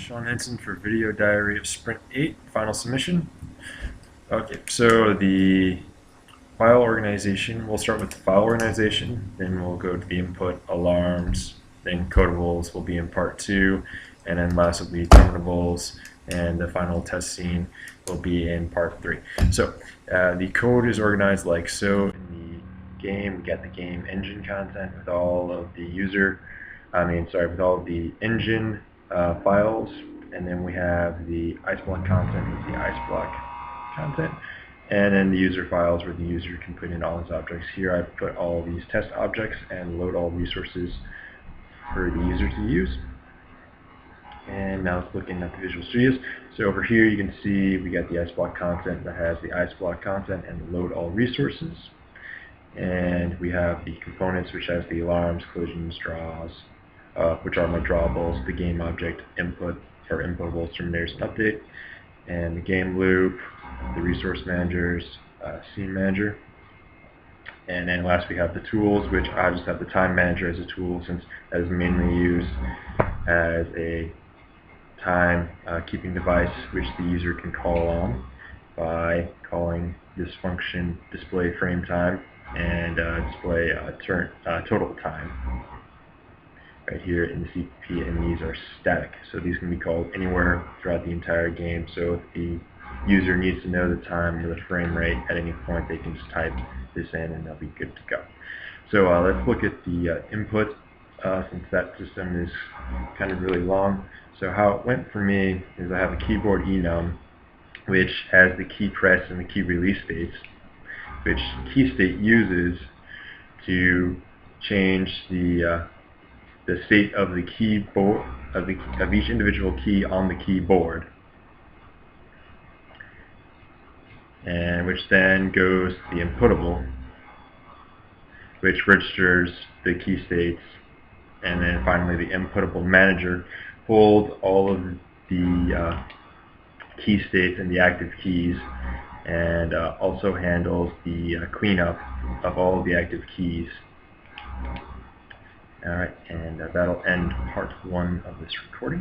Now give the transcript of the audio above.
Sean Henson for Video Diary of Sprint 8, final submission. Okay, so the file organization, we'll start with the file organization, then we'll go to the input, alarms, then codables will be in part 2, and then last will be terminables, and the final test scene will be in part 3. So the code is organized like so. In the game, we get the game engine content with all of the with all of the engine files, and then we have the ice block content with the ice block content, and then the user files where the user can put in all his objects. Here I've put all these test objects and load all resources for the user to use. And now let's look in at the Visual Studios. So over here you can see we got the ice block content that has the ice block content and load all resources. And we have the components, which has the alarms, collisions, draws, which are my drawables, the game object, input, or inputables, terminators, and update, and the game loop, the resource managers, scene manager. And then last we have the tools, which I just have the time manager as a tool, since that is mainly used as a time keeping device which the user can call on by calling this function display frame time and display total time right here in the CPP, and these are static, so these can be called anywhere throughout the entire game. So if the user needs to know the time or the frame rate at any point, they can just type this in and they'll be good to go. So let's look at the input, since that system is kind of really long. So how it went for me is I have a keyboard enum which has the key press and the key release states, which key state uses to change the state of the keyboard of each individual key on the keyboard, and which then goes to the inputable, which registers the key states, and then finally the inputable manager holds all of the key states and the active keys, and also handles the cleanup of all of the active keys. Alright, and that'll end part 1 of this recording.